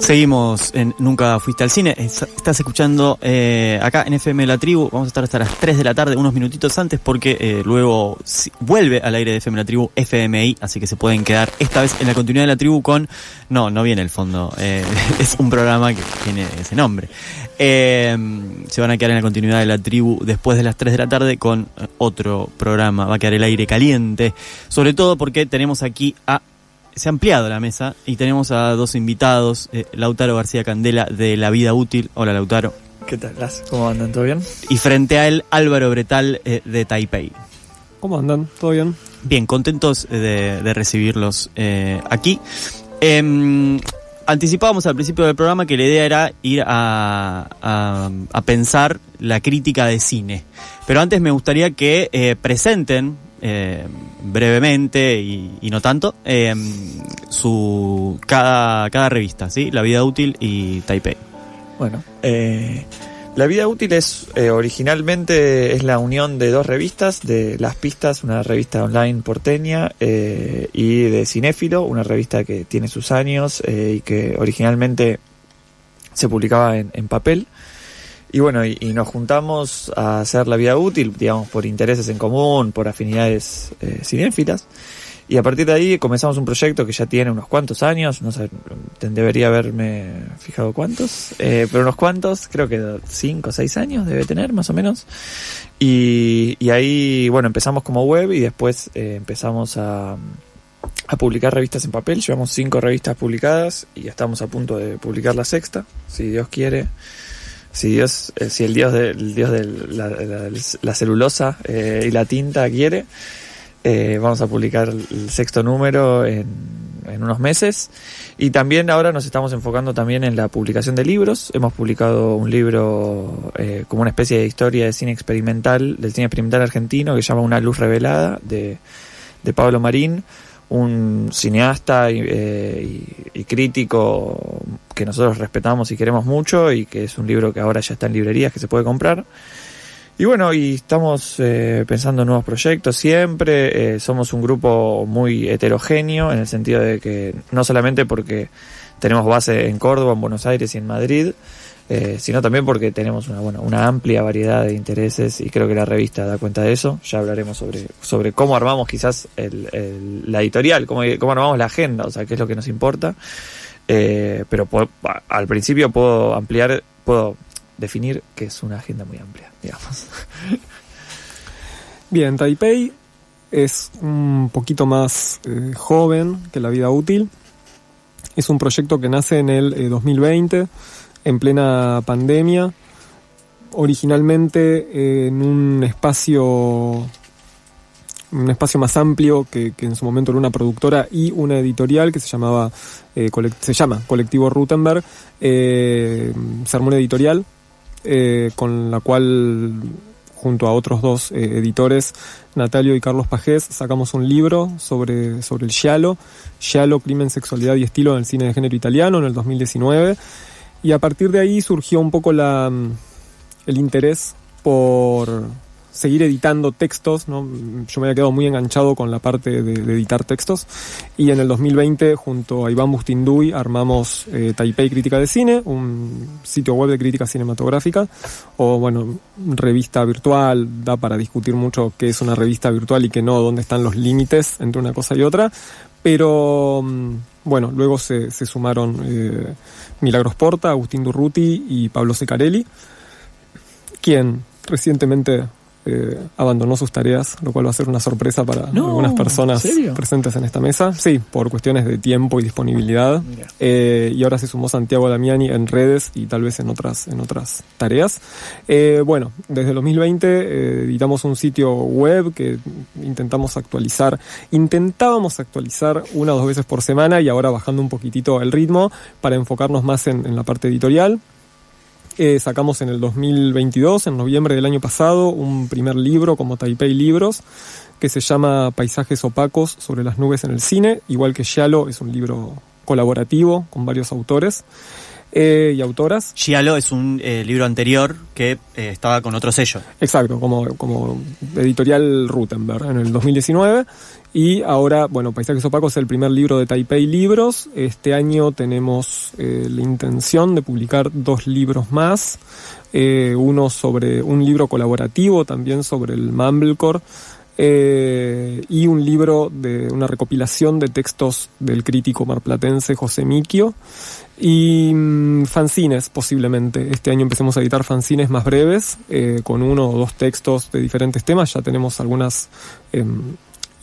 Seguimos en Nunca Fuiste al Cine. Estás escuchando acá en FM La Tribu. Vamos a estar hasta las 3 de la tarde, unos minutitos antes, porque luego vuelve al aire de FM La Tribu FMI, así que se pueden quedar esta vez en la continuidad de La Tribu con... No viene el fondo, es un programa que tiene ese nombre. Se van a quedar en la continuidad de La Tribu después de las 3 de la tarde con otro programa. Va a quedar el aire caliente, sobre todo porque tenemos aquí se ha ampliado la mesa y tenemos a dos invitados, Lautaro García Candela de La Vida Útil. Hola, Lautaro. ¿Qué tal? ¿Cómo andan? ¿Todo bien? Y frente a él, Álvaro Bretal de Taipei. ¿Cómo andan? ¿Todo bien? Bien, contentos de recibirlos aquí. Anticipábamos al principio del programa que la idea era ir a pensar la crítica de cine. Pero antes me gustaría que presenten brevemente y no tanto cada revista, ¿sí? La Vida Útil y Taipei. Bueno, La Vida Útil es originalmente es la unión de dos revistas, de Las Pistas, una revista online porteña, y de Cinéfilo, una revista que tiene sus años y que originalmente se publicaba en papel. Y bueno, y nos juntamos a hacer La Vida Útil, digamos, por intereses en común, por afinidades cinéfilas. Y a partir de ahí comenzamos un proyecto que ya tiene unos cuantos años, no sé, debería haberme fijado cuántos, pero unos cuantos, creo que 5 o 6 años debe tener, más o menos. Y ahí, bueno, empezamos como web y después empezamos a publicar revistas en papel. Llevamos 5 revistas publicadas y estamos a punto de publicar la 6ª, si Dios quiere. Si el dios de la celulosa y la tinta quiere, vamos a publicar el 6º número en unos meses. Y también ahora nos estamos enfocando también en la publicación de libros. Hemos publicado un libro como una especie de historia de cine experimental, del cine experimental argentino, que se llama Una luz revelada, de Pablo Marín, un cineasta y crítico que nosotros respetamos y queremos mucho, y que es un libro que ahora ya está en librerías, que se puede comprar. Y bueno, y estamos pensando en nuevos proyectos siempre. Somos un grupo muy heterogéneo, en el sentido de que no solamente porque tenemos base en Córdoba, en Buenos Aires y en Madrid, sino también porque tenemos una amplia variedad de intereses, y creo que la revista da cuenta de eso. Ya hablaremos sobre cómo armamos quizás la editorial, cómo armamos la agenda, o sea, qué es lo que nos importa. Pero al principio puedo definir que es una agenda muy amplia, digamos. Bien, Taipei es un poquito más joven que La Vida Útil. Es un proyecto que nace en el 2020, en plena pandemia, originalmente en un espacio más amplio que en su momento era una productora y una editorial que se llama Colectivo Rutenberg. Se armó una editorial con la cual, junto a otros 2 editores, Natalio y Carlos Pajés, sacamos un libro sobre el Giallo, Crimen, Sexualidad y Estilo en el cine de género italiano, en el 2019. Y a partir de ahí surgió un poco el interés por seguir editando textos, ¿no? Yo me había quedado muy enganchado con la parte de editar textos, y en el 2020 junto a Iván Bustinduy armamos Taipei Crítica de Cine, un sitio web de crítica cinematográfica, o bueno, revista virtual. Da para discutir mucho qué es una revista virtual y qué no, dónde están los límites entre una cosa y otra, pero bueno, luego se sumaron Milagros Porta, Agustín Durruti y Pablo Secarelli, quien recientemente abandonó sus tareas, lo cual va a ser una sorpresa para algunas personas presentes en esta mesa. Sí, por cuestiones de tiempo y disponibilidad. Y ahora se sumó Santiago Damiani en redes y tal vez en otras tareas. Bueno, desde el 2020 editamos un sitio web que intentábamos actualizar 1 o 2 veces por semana, y ahora bajando un poquitito el ritmo para enfocarnos más en la parte editorial. Sacamos en el 2022, en noviembre del año pasado, un primer libro como Taipei Libros, que se llama Paisajes opacos sobre las nubes en el cine. Igual que Giallo, es un libro colaborativo con varios autores. y autoras. Giallo es un libro anterior que estaba con otro sello. Exacto, como editorial Rutenberg en el 2019. Y ahora, bueno, Paisajes Opacos es el primer libro de Taipei Libros. Este año tenemos la intención de publicar 2 libros más. Uno sobre un libro colaborativo también sobre el Mumblecore. Y un libro de una recopilación de textos del crítico marplatense José Miquio. Y fanzines posiblemente. Este año empecemos a editar fanzines más breves, con 1 o 2 textos de diferentes temas. Ya tenemos algunas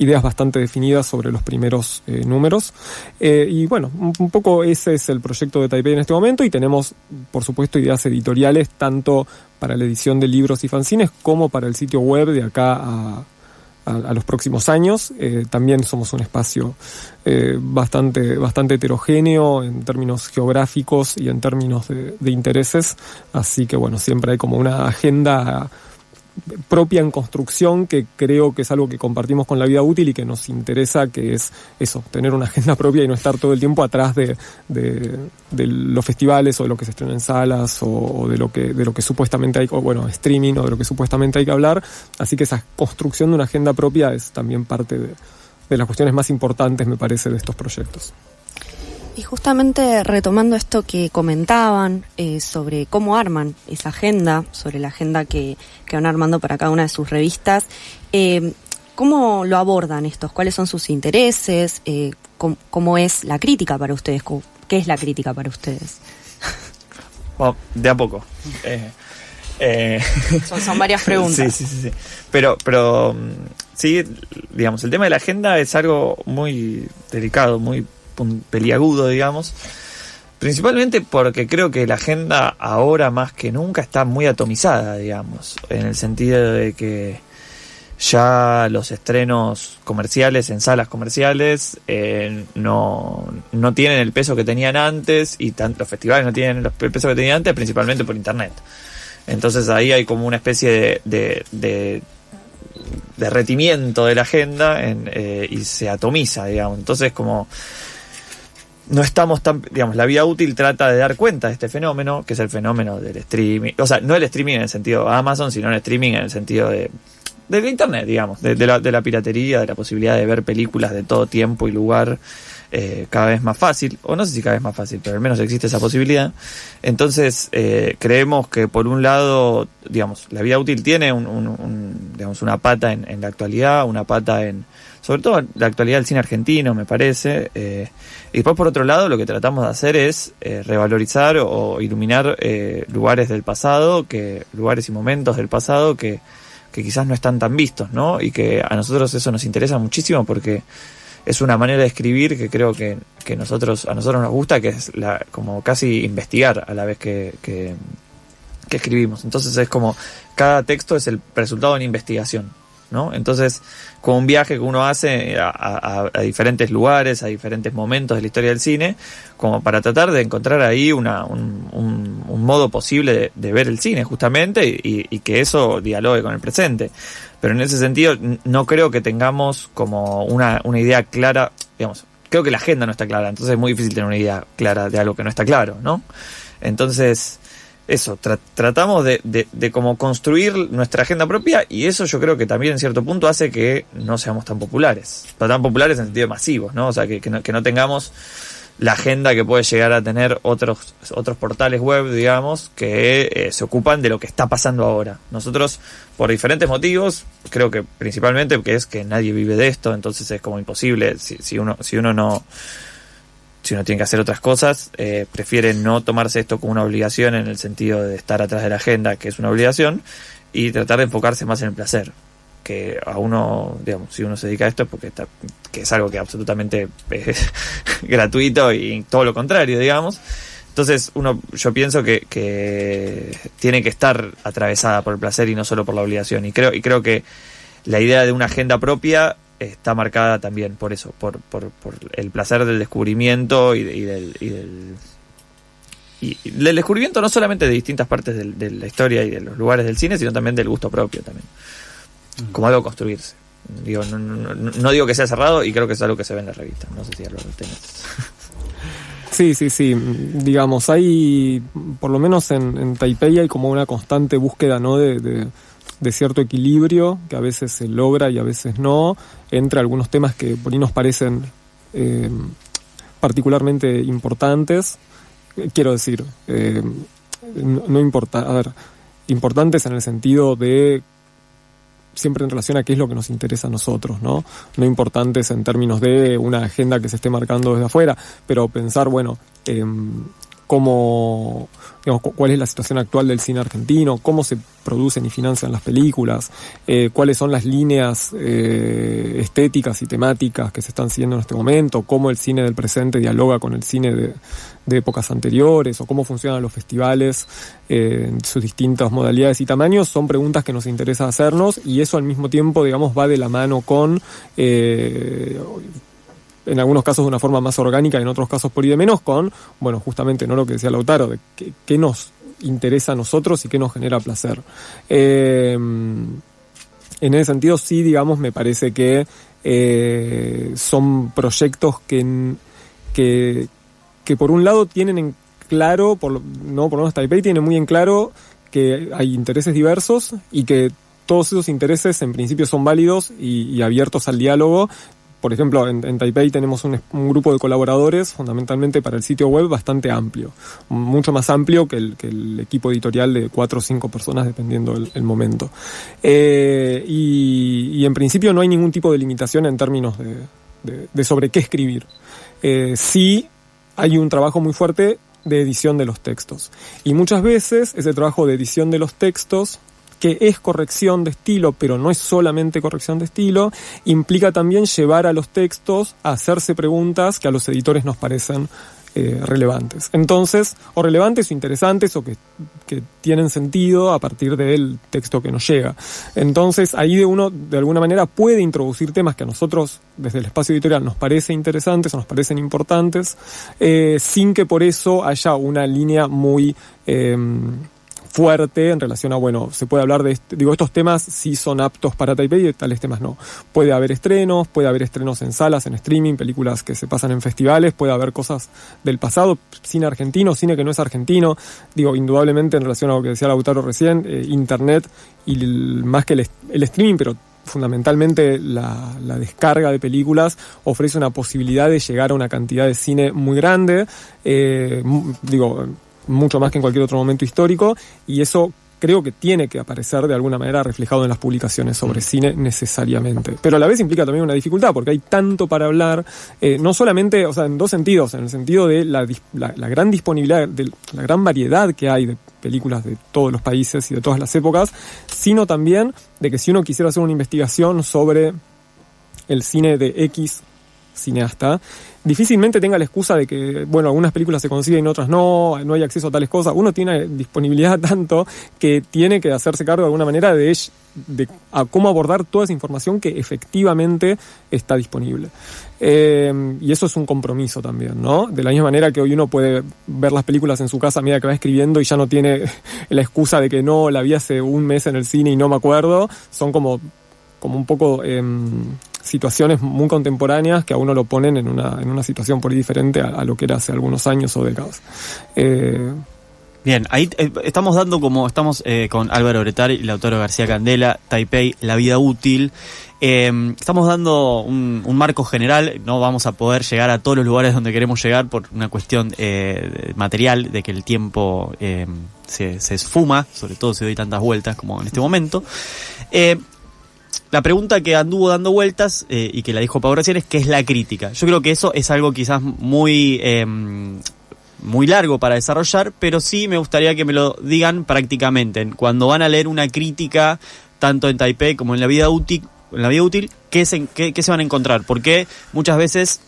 ideas bastante definidas sobre los primeros números. Y bueno, un poco ese es el proyecto de Taipei en este momento, y tenemos, por supuesto, ideas editoriales tanto para la edición de libros y fanzines como para el sitio web de acá a los próximos años. También somos un espacio bastante heterogéneo en términos geográficos y en términos de intereses, así que bueno, siempre hay como una agenda propia en construcción, que creo que es algo que compartimos con La Vida Útil y que nos interesa, que es eso, tener una agenda propia y no estar todo el tiempo atrás de los festivales o de lo que se estrena en salas o de lo que supuestamente hay, o bueno, streaming, o de lo que supuestamente hay que hablar. Así que esa construcción de una agenda propia es también parte de las cuestiones más importantes, me parece, de estos proyectos. Y justamente retomando esto que comentaban sobre cómo arman esa agenda, sobre la agenda que van armando para cada una de sus revistas, ¿cómo lo abordan estos? ¿Cuáles son sus intereses? ¿Cómo es la crítica para ustedes? ¿Qué es la crítica para ustedes? Bueno, de a poco. Son varias preguntas. Sí. Pero sí, digamos, el tema de la agenda es algo muy delicado, muy peliagudo, digamos, principalmente porque creo que la agenda ahora más que nunca está muy atomizada, digamos, en el sentido de que ya los estrenos comerciales en salas comerciales no tienen el peso que tenían antes, y los festivales no tienen el peso que tenían antes, principalmente por internet. Entonces ahí hay como una especie de derretimiento de la agenda y se atomiza, digamos. Entonces como no estamos tan, digamos, La Vida Útil trata de dar cuenta de este fenómeno, que es el fenómeno del streaming, o sea, no el streaming en el sentido de Amazon, sino el streaming en el sentido del internet, digamos, de la piratería, de la posibilidad de ver películas de todo tiempo y lugar cada vez más fácil, o no sé si cada vez más fácil, pero al menos existe esa posibilidad. Entonces creemos que por un lado, digamos, La Vida Útil tiene digamos, una pata en la actualidad, una pata sobre todo la actualidad del cine argentino, me parece, y después por otro lado lo que tratamos de hacer es revalorizar o iluminar lugares del pasado, lugares y momentos del pasado que quizás no están tan vistos, ¿no? Y que a nosotros eso nos interesa muchísimo porque es una manera de escribir que creo que a nosotros nos gusta, que es como casi investigar a la vez que escribimos. Entonces es como cada texto es el resultado de una investigación, ¿no? Entonces, como un viaje que uno hace a diferentes lugares, a diferentes momentos de la historia del cine, como para tratar de encontrar ahí un modo posible de ver el cine, justamente, y que eso dialogue con el presente. Pero en ese sentido, no creo que tengamos como una idea clara, digamos, creo que la agenda no está clara, entonces es muy difícil tener una idea clara de algo que no está claro, ¿no? Entonces eso, tratamos de como construir nuestra agenda propia, y eso yo creo que también en cierto punto hace que no seamos tan populares en el sentido de masivos, ¿no? O sea, que no tengamos la agenda que puede llegar a tener otros portales web, digamos, que se ocupan de lo que está pasando ahora. Nosotros, por diferentes motivos, creo que principalmente porque es que nadie vive de esto, entonces es como imposible, si uno tiene que hacer otras cosas, prefiere no tomarse esto como una obligación en el sentido de estar atrás de la agenda, que es una obligación, y tratar de enfocarse más en el placer. Que a uno, digamos, si uno se dedica a esto es porque que es algo que absolutamente es gratuito y todo lo contrario, digamos. Entonces yo pienso que tiene que estar atravesada por el placer y no solo por la obligación. Y creo que la idea de una agenda propia está marcada también por eso, por el placer del descubrimiento y del descubrimiento no solamente de distintas partes de la historia y de los lugares del cine, sino también del gusto propio también, como algo a construirse. Digo, no digo que sea cerrado, y creo que es algo que se ve en la revista. No sé si algo lo tenés. Sí. Digamos, hay, por lo menos en Taipei hay como una constante búsqueda, ¿no? de cierto equilibrio, que a veces se logra y a veces no, entre algunos temas que por ahí nos parecen particularmente importantes. Quiero decir, no importa, a ver, importantes en el sentido de siempre en relación a qué es lo que nos interesa a nosotros, ¿no? No importantes en términos de una agenda que se esté marcando desde afuera, pero pensar, bueno, cómo, digamos, cuál es la situación actual del cine argentino, cómo se producen y financian las películas, cuáles son las líneas estéticas y temáticas que se están siguiendo en este momento, cómo el cine del presente dialoga con el cine de épocas anteriores, o cómo funcionan los festivales en sus distintas modalidades y tamaños. Son preguntas que nos interesa hacernos, y eso al mismo tiempo, digamos, va de la mano con en algunos casos de una forma más orgánica, en otros casos por y de menos, con, bueno, justamente, no lo que decía Lautaro, de qué nos interesa a nosotros y qué nos genera placer. En ese sentido, sí, digamos, me parece que son proyectos que por un lado tienen en claro, por lo menos Taipei tiene muy en claro que hay intereses diversos y que todos esos intereses en principio son válidos y abiertos al diálogo. Por ejemplo, en Taipei tenemos un grupo de colaboradores, fundamentalmente para el sitio web, bastante amplio. Mucho más amplio que el equipo editorial de 4 o 5 personas, dependiendo el momento. Y en principio no hay ningún tipo de limitación en términos de sobre qué escribir. Sí hay un trabajo muy fuerte de edición de los textos. Y muchas veces ese trabajo de edición de los textos, que es corrección de estilo, pero no es solamente corrección de estilo, implica también llevar a los textos a hacerse preguntas que a los editores nos parecen relevantes. Entonces, o relevantes o interesantes, o que tienen sentido a partir del texto que nos llega. Entonces, ahí uno, de alguna manera, puede introducir temas que a nosotros, desde el espacio editorial, nos parecen interesantes o nos parecen importantes, sin que por eso haya una línea muy fuerte en relación a, bueno, se puede hablar de, estos temas sí son aptos para Taipei y tales temas no. Puede haber estrenos en salas, en streaming, películas que se pasan en festivales, puede haber cosas del pasado, cine argentino, cine que no es argentino. Indudablemente en relación a lo que decía Lautaro recién, internet y más que el streaming, pero fundamentalmente la descarga de películas ofrece una posibilidad de llegar a una cantidad de cine muy grande, mucho más que en cualquier otro momento histórico, y eso creo que tiene que aparecer de alguna manera reflejado en las publicaciones sobre cine necesariamente. Pero a la vez implica también una dificultad, porque hay tanto para hablar, no solamente, o sea, en dos sentidos, en el sentido de la gran disponibilidad, de la gran variedad que hay de películas de todos los países y de todas las épocas, sino también de que si uno quisiera hacer una investigación sobre el cine de X cineasta, difícilmente tenga la excusa de que, bueno, algunas películas se consiguen y otras no hay acceso a tales cosas. Uno tiene disponibilidad tanto que tiene que hacerse cargo de alguna manera de a cómo abordar toda esa información que efectivamente está disponible. Y eso es un compromiso también, ¿no? De la misma manera que hoy uno puede ver las películas en su casa a medida que va escribiendo y ya no tiene la excusa de que no, la vi hace un mes en el cine y no me acuerdo. Son como un poco situaciones muy contemporáneas que a uno lo ponen en una situación por ahí diferente a lo que era hace algunos años o décadas. Bien, ahí estamos con Álvaro Bretari y Lautaro García Candela, Taipei, la vida útil. Estamos dando un marco general, no vamos a poder llegar a todos los lugares donde queremos llegar por una cuestión material, de que el tiempo se esfuma, sobre todo si doy tantas vueltas como en este momento. La pregunta que anduvo dando vueltas y que la dijo Pau recién es ¿qué es la crítica? Yo creo que eso es algo quizás muy largo para desarrollar, pero sí me gustaría que me lo digan prácticamente. Cuando van a leer una crítica, tanto en Taipei como en la vida útil, ¿qué se van a encontrar? Porque muchas veces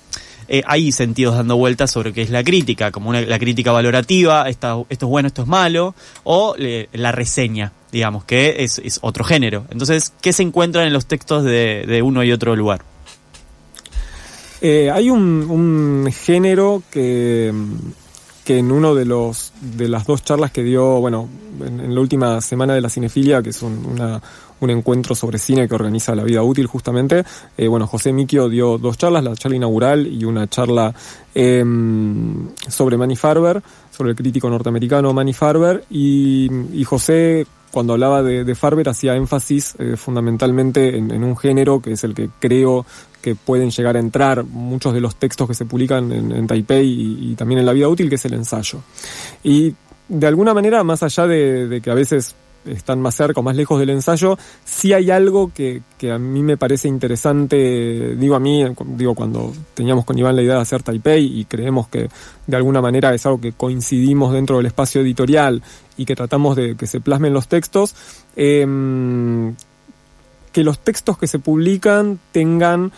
hay sentidos dando vueltas sobre qué es la crítica, como la crítica valorativa, esto es bueno, esto es malo, o la reseña, digamos, que es otro género. Entonces, ¿qué se encuentran en los textos de uno y otro lugar? Hay un género que que en uno de las 2 charlas que dio, bueno, en la última semana de la cinefilia, que es un encuentro sobre cine que organiza La Vida Útil justamente, bueno, José Miquio dio 2 charlas, la charla inaugural y una charla sobre Manny Farber, sobre el crítico norteamericano Manny Farber, y José, cuando hablaba de Farber, hacía énfasis fundamentalmente en un género que es el que creo que pueden llegar a entrar muchos de los textos que se publican en Taipei y también en La Vida Útil, que es el ensayo. Y de alguna manera, más allá de que a veces están más cerca o más lejos del ensayo, sí hay algo que a mí me parece interesante, digo cuando teníamos con Iván la idea de hacer Taipei y creemos que de alguna manera es algo que coincidimos dentro del espacio editorial y que tratamos de que se plasmen los textos, que los textos que se publican tengan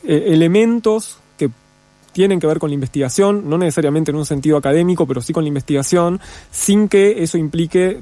elementos que tienen que ver con la investigación, no necesariamente en un sentido académico, pero sí con la investigación, sin que eso implique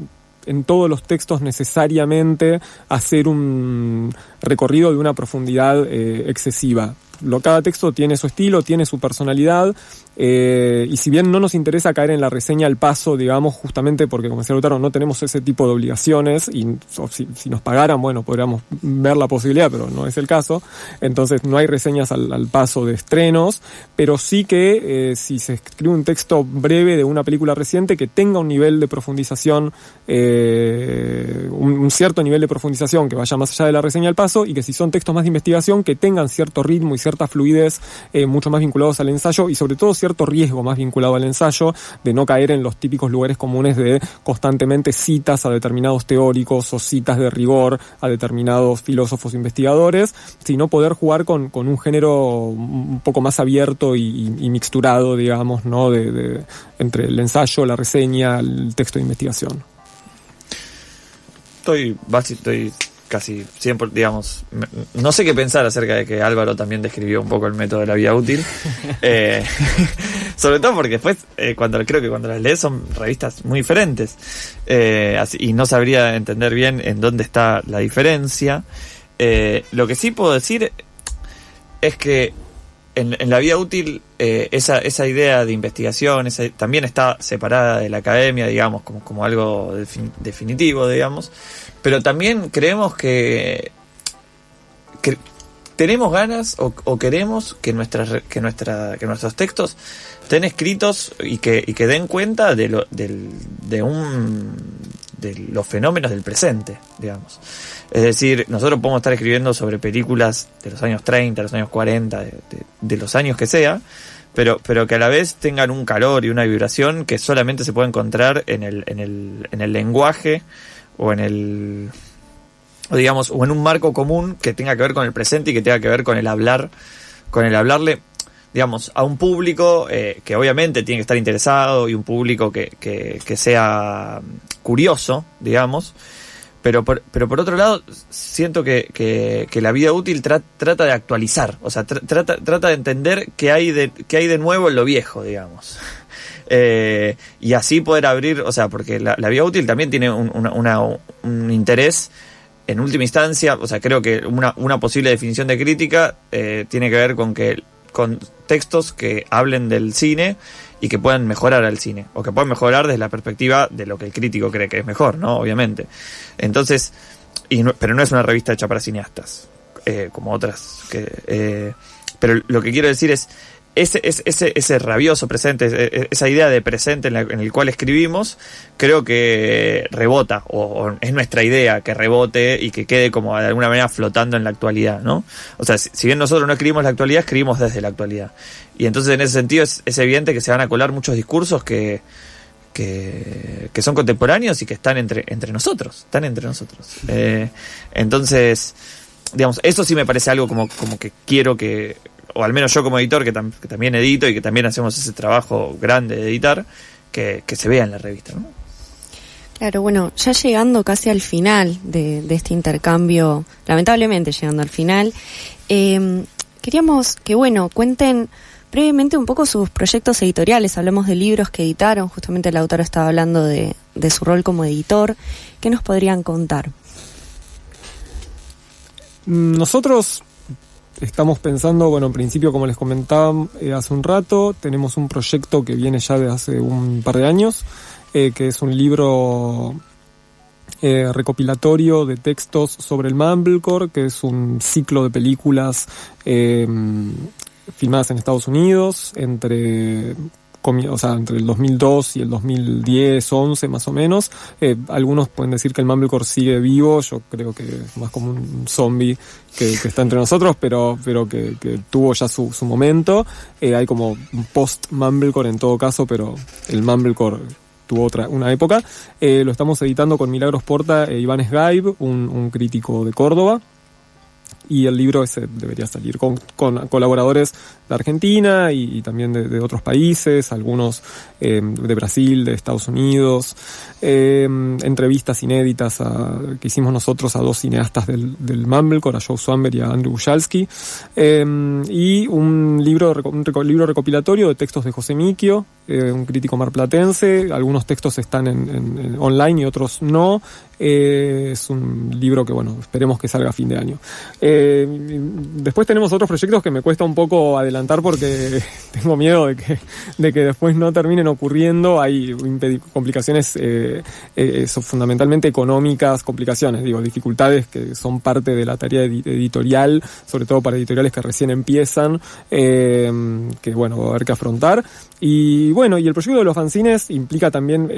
en todos los textos necesariamente hacer un recorrido de una profundidad excesiva. Cada texto tiene su estilo, tiene su personalidad, y si bien no nos interesa caer en la reseña al paso, digamos, justamente porque, como decía Lautaro, no tenemos ese tipo de obligaciones, y si nos pagaran, bueno, podríamos ver la posibilidad, pero no es el caso. Entonces no hay reseñas al paso de estrenos, pero sí que si se escribe un texto breve de una película reciente que tenga un nivel de profundización, un cierto nivel de profundización que vaya más allá de la reseña al paso, y que si son textos más de investigación que tengan cierto ritmo y cierta fluidez, mucho más vinculados al ensayo, y sobre todo cierto riesgo más vinculado al ensayo, de no caer en los típicos lugares comunes de constantemente citas a determinados teóricos o citas de rigor a determinados filósofos investigadores, sino poder jugar con un género un poco más abierto y mixturado, digamos, ¿no? Entre el ensayo, la reseña, el texto de investigación. Estoy casi 100%, digamos, no sé qué pensar acerca de que Álvaro también describió un poco el método de La Vida Útil, sobre todo porque después creo que cuando las lees son revistas muy diferentes, y no sabría entender bien en dónde está la diferencia. Lo que sí puedo decir es que en La Vida Útil esa idea de investigación también está separada de la academia, digamos, como algo definitivo, digamos, pero también creemos que tenemos ganas o queremos que nuestros textos estén escritos y que den cuenta de los fenómenos del presente, digamos. Es decir, nosotros podemos estar escribiendo sobre películas de los años 30, de los años 40, de los años que sea, pero que a la vez tengan un calor y una vibración que solamente se puede encontrar en el lenguaje o en un marco común que tenga que ver con el presente y que tenga que ver con el hablarle, digamos, a un público que obviamente tiene que estar interesado, y un público que sea curioso, digamos, pero por otro lado siento que La Vida Útil trata de actualizar, o sea, trata de entender qué hay de nuevo en lo viejo, digamos. Y así poder abrir, o sea, porque la Vida Útil también tiene un interés en última instancia, o sea, creo que una posible definición de crítica tiene que ver con textos que hablen del cine y que puedan mejorar al cine, o que puedan mejorar desde la perspectiva de lo que el crítico cree que es mejor, ¿no? Obviamente. Entonces, pero no es una revista hecha para cineastas, como otras. Pero lo que quiero decir es, ese rabioso presente, esa idea de presente en el cual escribimos, creo que rebota, o es nuestra idea que rebote y que quede como de alguna manera flotando en la actualidad, ¿no? O sea, si bien nosotros no escribimos la actualidad, escribimos desde la actualidad. Y entonces en ese sentido es evidente que se van a colar muchos discursos que son contemporáneos y que están entre nosotros. Entonces, digamos, eso sí me parece algo como que quiero que, o al menos yo como editor, que también edito y que también hacemos ese trabajo grande de editar, que se vea en la revista, ¿no? Claro, bueno, ya llegando casi al final de este intercambio, lamentablemente llegando al final, queríamos que, cuenten brevemente un poco sus proyectos editoriales. Hablamos de libros que editaron, justamente Lautaro estaba hablando de su rol como editor. ¿Qué nos podrían contar? Nosotros estamos pensando, bueno, en principio, como les comentaba hace un rato, tenemos un proyecto que viene ya de hace un par de años, que es un libro recopilatorio de textos sobre el Mumblecore, que es un ciclo de películas filmadas en Estados Unidos entre el 2002 y el 2010-11 más o menos. Algunos pueden decir que el Mumblecore sigue vivo, yo creo que es más como un zombie que está entre nosotros, pero que tuvo ya su momento. Hay como un post-Mumblecore en todo caso, pero el Mumblecore tuvo una época. Lo estamos editando con Milagros Porta e Iván Sgaib, un crítico de Córdoba. Y el libro ese debería salir con colaboradores de Argentina y también de otros países, algunos de Brasil, de Estados Unidos, entrevistas inéditas que hicimos nosotros a dos cineastas del Mumblecore, a Joe Swanberg y a Andrew Bujalski, y un libro recopilatorio de textos de José Miquio, un crítico marplatense. Algunos textos están en online y otros no. Es un libro que, bueno, esperemos que salga a fin de año. Después tenemos otros proyectos que me cuesta un poco adelantar porque tengo miedo de que después no terminen ocurriendo. Hay complicaciones fundamentalmente económicas, dificultades que son parte de la tarea editorial, sobre todo para editoriales que recién empiezan, que bueno, va a haber que afrontar. Y bueno, y el proyecto de los fanzines implica también,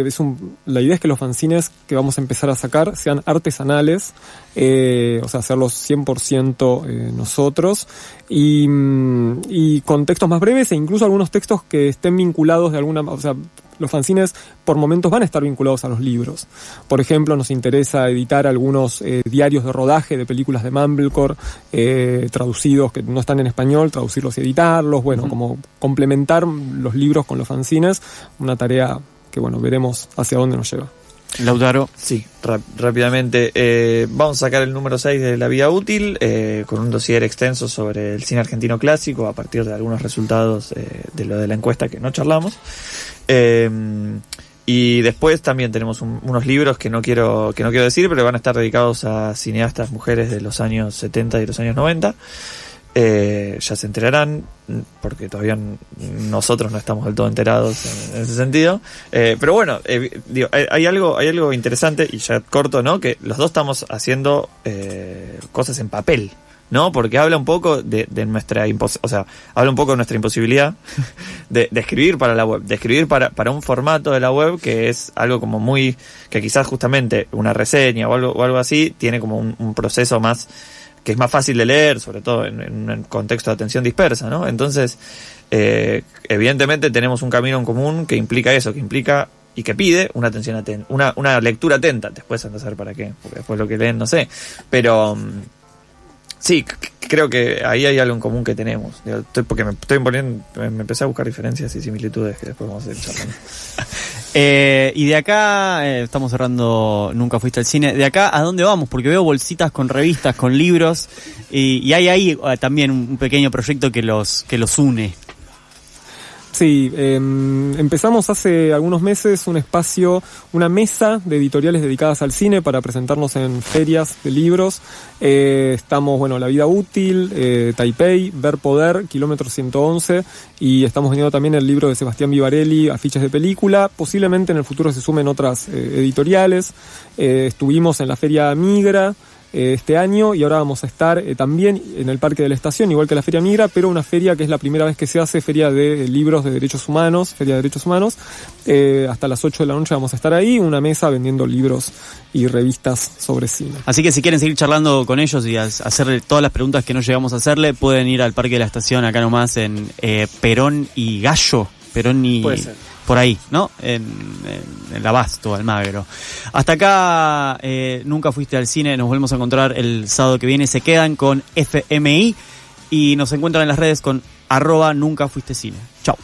la idea es que los fanzines que vamos a empezar a sacar sean artesanales, hacerlos 100% nosotros, y con textos más breves e incluso algunos textos que estén vinculados de alguna manera. Los fanzines por momentos van a estar vinculados a los libros. Por ejemplo, nos interesa editar algunos diarios de rodaje de películas de Mumblecore, traducidos que no están en español, traducirlos y editarlos, bueno, como complementar los libros con los fanzines, una tarea que, bueno, veremos hacia dónde nos lleva. Lautaro. Sí, rápidamente. Vamos a sacar el número 6 de La Vida Útil, con un dossier extenso sobre el cine argentino clásico, a partir de algunos resultados de lo de la encuesta que no charlamos. Y después también tenemos unos libros que no quiero decir, pero van a estar dedicados a cineastas mujeres de los años 70 y los años 90. Ya se enterarán, porque todavía nosotros no estamos del todo enterados en ese sentido, pero bueno, hay algo interesante, y ya corto, ¿no? Que los dos estamos haciendo cosas en papel, ¿no? Porque habla un poco de nuestra habla un poco de nuestra imposibilidad de escribir para la web, de escribir para un formato de la web que es algo como muy, que quizás justamente una reseña o algo así tiene como un proceso más, que es más fácil de leer, sobre todo en un contexto de atención dispersa, ¿no? Entonces, evidentemente tenemos un camino en común que implica eso, que implica y que pide una atención atenta, una lectura atenta. Después anda a saber para qué, porque después lo que leen no sé, pero sí, creo que ahí hay algo en común que tenemos. Porque me empecé a buscar diferencias y similitudes que después vamos a ir charlando. Y de acá, estamos cerrando Nunca Fuiste al Cine. De acá, ¿a dónde vamos? Porque veo bolsitas con revistas, con libros, y hay ahí también un pequeño proyecto que los une. Sí, empezamos hace algunos meses una mesa de editoriales dedicadas al cine para presentarnos en ferias de libros. Estamos, bueno, La Vida Útil, Taipei, Ver Poder, Kilómetro 111, y estamos vendiendo también el libro de Sebastián Vivarelli, Afiches de Película. Posiblemente en el futuro se sumen otras editoriales. Estuvimos en la Feria Migra este año, y ahora vamos a estar también en el Parque de la Estación, igual que la Feria Migra, pero una feria que es la primera vez que se hace, feria de libros de derechos humanos, feria de derechos humanos. Hasta las 8 de la noche vamos a estar ahí, una mesa vendiendo libros y revistas sobre cine. Así que si quieren seguir charlando con ellos y hacerle todas las preguntas que no llegamos a hacerle, pueden ir al Parque de la Estación, acá nomás en Perón y Gallo. Perón y... Puede ser. Por ahí, ¿no? En el Abasto, Almagro. Hasta acá, Nunca Fuiste al Cine. Nos volvemos a encontrar el sábado que viene. Se quedan con FMI y nos encuentran en las redes con @NuncaFuisteCine. Chau.